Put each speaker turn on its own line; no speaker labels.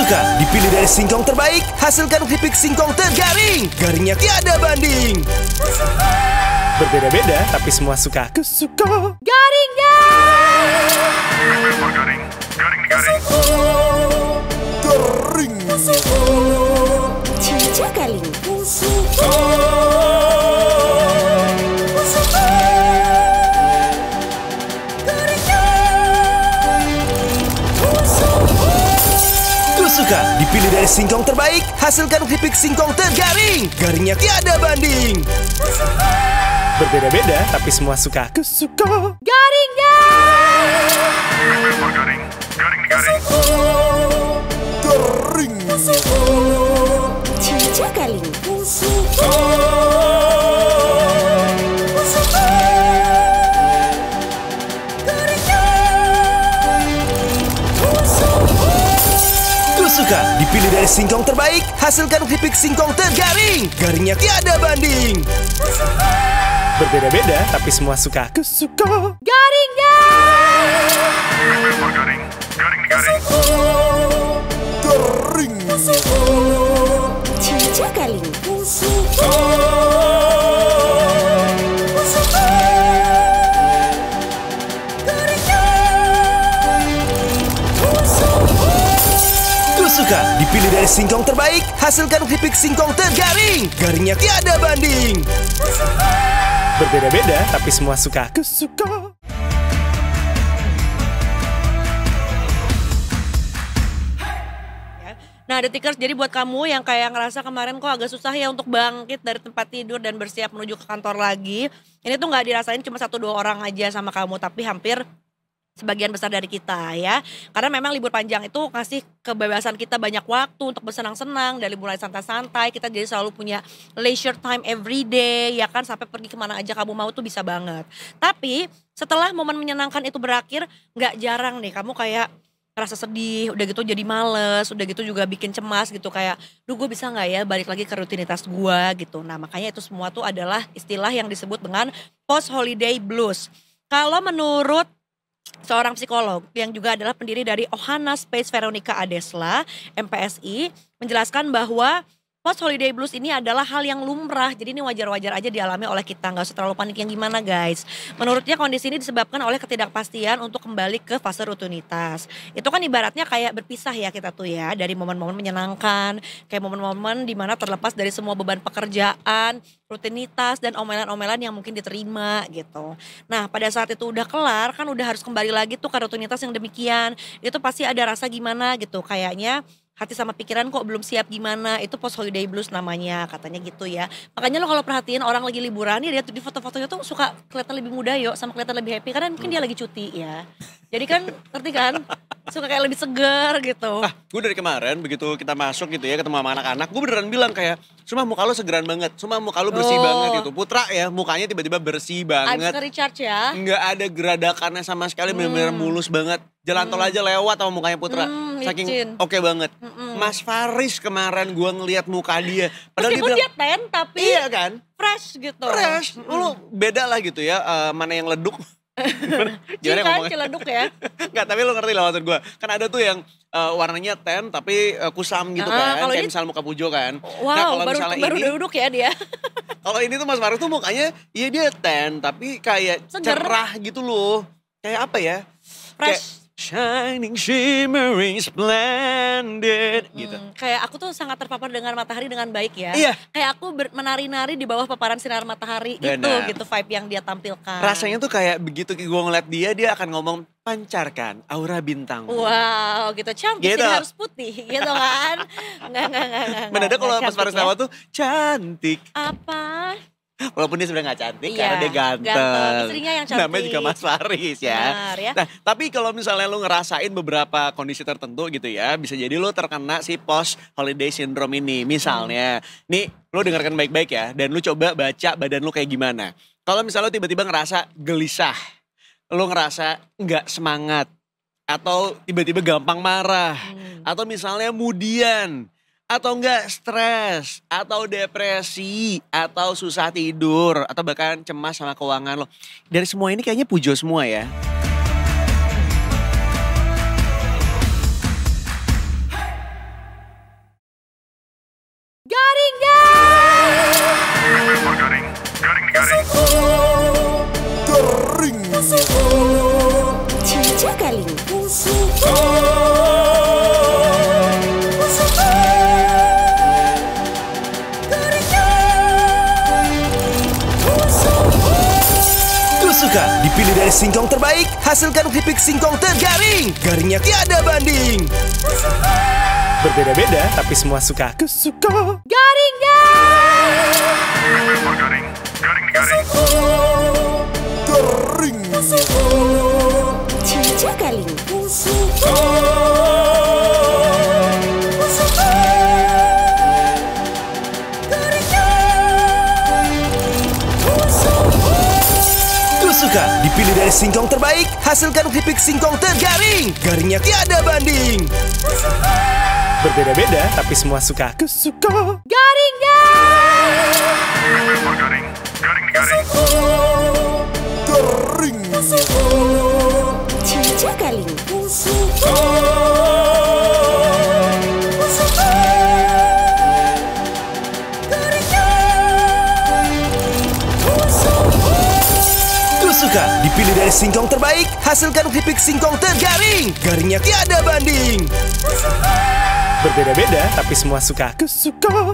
suka dipilih dari singkong terbaik, hasilkan keripik singkong tergaring. Garingnya tiada banding. Berbeda-beda, tapi semua suka. Kesuka.
Garing guys!
Garing. Garing nih garing.
Garing.
Cica galing.
Suka dipilih dari singkong terbaik, hasilkan keripik singkong tergaring. Garingnya tiada banding. Berbeda-beda, tapi semua suka. Kesuka.
Garing guys!
Garing. Garing nih garing.
Garing.
Cica galing.
Suka dipilih dari singkong terbaik, hasilkan keripik singkong tergaring. Garingnya tiada banding. Berbeda-beda, tapi semua suka. Kesuka.
Garing guys!
Garing. Garing nih garing.
Garing.
Cica galing.
Suka dipilih dari singkong terbaik, hasilkan keripik singkong tergaring. Garingnya tiada banding. Berbeda-beda, tapi semua suka. Kesuka.
Nah, Detikers, jadi buat kamu yang kayak ngerasa kemarin kok agak susah ya untuk bangkit dari tempat tidur dan bersiap menuju ke kantor lagi. Ini tuh nggak dirasain cuma 1-2 orang aja sama kamu, tapi hampir sebagian besar dari kita ya. Karena memang libur panjang itu ngasih kebebasan kita banyak waktu untuk bersenang-senang. Dari mulai santai-santai, kita jadi selalu punya leisure time every day ya kan. Sampai pergi kemana aja kamu mau tuh bisa banget. Tapi setelah momen menyenangkan itu berakhir, gak jarang nih kamu kayak ngerasa sedih, udah gitu jadi males, udah gitu juga bikin cemas gitu. Kayak, duh gue bisa gak ya balik lagi ke rutinitas gue gitu. Nah makanya itu semua tuh adalah istilah yang disebut dengan post-holiday blues. Kalau menurut seorang psikolog yang juga adalah pendiri dari Ohana Space, Veronica Adesla, MPSI, menjelaskan bahwa post holiday blues ini adalah hal yang lumrah. Jadi ini wajar-wajar aja dialami oleh kita, nggak usah terlalu panik yang gimana guys. Menurutnya kondisi ini disebabkan oleh ketidakpastian untuk kembali ke fase rutinitas. Itu kan ibaratnya kayak berpisah ya kita tuh ya, dari momen-momen menyenangkan, kayak momen-momen dimana terlepas dari semua beban pekerjaan, rutinitas dan omelan-omelan yang mungkin diterima gitu. Nah pada saat itu udah kelar kan udah harus kembali lagi tuh ke rutinitas yang demikian. Itu pasti ada rasa gimana gitu, kayaknya hati sama pikiran kok belum siap gimana. Itu post holiday blues namanya, katanya gitu ya. Makanya lo kalau perhatiin orang lagi liburan ya, dia tuh di foto-fotonya tuh suka kelihatan lebih muda yuk, sama kelihatan lebih happy karena mungkin dia lagi cuti ya. Jadi kan ngerti kan, suka kayak lebih segar gitu.
Gue dari kemarin begitu kita masuk gitu ya ketemu sama anak-anak, gue beneran bilang kayak, sumpah muka lo segeran banget, sumpah muka lo bersih banget gitu. Putra ya mukanya tiba-tiba bersih banget.
Abis recharge ya.
Nggak ada geradakannya sama sekali, bener-bener mulus banget. Jalan tol aja lewat sama mukanya Putra. Saking oke banget. Mas Faris kemarin gue ngeliat muka dia. Padahal
meskipun
dia
ten tapi
iya kan?
fresh gitu.
Fresh. Lu beda lah gitu ya, mana yang leduk.
Gimana ngomongnya? Ciledug ya.
Enggak, tapi lo ngerti lah maksud gue. Kan ada tuh yang warnanya tan tapi kusam gitu kan. Kayak
ini,
misalnya muka Pujo kan.
Wow,
nah kalau misalnya
baru
ini,
duduk ya dia.
Kalau ini tuh Mas Faris tuh mukanya, iya dia tan tapi kayak
seger,
cerah gitu loh. Kayak apa ya?
Fresh.
Kayak, shining, shimmering, splendid gitu.
Kayak aku tuh sangat terpapar dengan matahari dengan baik ya.
Iya.
Kayak aku menari-nari di bawah paparan sinar matahari.
Benar.
Itu gitu vibe yang dia tampilkan.
Rasanya tuh kayak begitu gue ngeliat dia akan ngomong, pancarkan aura bintang.
Wow gitu, cantik
gitu.
Jadi harus putih gitu kan. Enggak.
Mendadak kalau Mas Faris lewat tuh cantik.
Apa?
Walaupun dia sebenarnya gak cantik
Iya,
karena dia ganteng.
Istrinya yang cantik.
Namanya juga Mas Faris ya.
Benar, ya.
Nah tapi kalau misalnya lu ngerasain beberapa kondisi tertentu gitu ya, bisa jadi lu terkena si post holiday syndrome ini. Misalnya, nih lu dengarkan baik-baik ya, dan lu coba baca badan lu kayak gimana. Kalau misalnya lu tiba-tiba ngerasa gelisah, lu ngerasa nggak semangat, atau tiba-tiba gampang marah, atau misalnya mudian, atau enggak stres, atau depresi, atau susah tidur, atau bahkan cemas sama keuangan lo. Dari semua ini kayaknya Pujo semua ya.
Cica garing.
Tusuka dipilih dari singkong terbaik. Hasilkan keripik singkong tergaring. Garingnya tiada banding. Berbeda-beda tapi semua suka. Kusuka.
Garingnya.
Keripik bergaring. Garing nih garing.
Garing.
Cica garing.
Tusuka dipilih dari singkong terbaik. Hasilkan keripik singkong tergaring. Garingnya tiada banding. Berbeda-beda tapi semua suka. Kusuka.
Garingnya.
Keripik bergaring. Garing nih garing.
Garing.
Cica garing.
Tusuka dipilih dari singkong terbaik. Hasilkan keripik singkong tergaring. Garingnya tiada banding. Berbeda-beda tapi semua suka. Kusuka.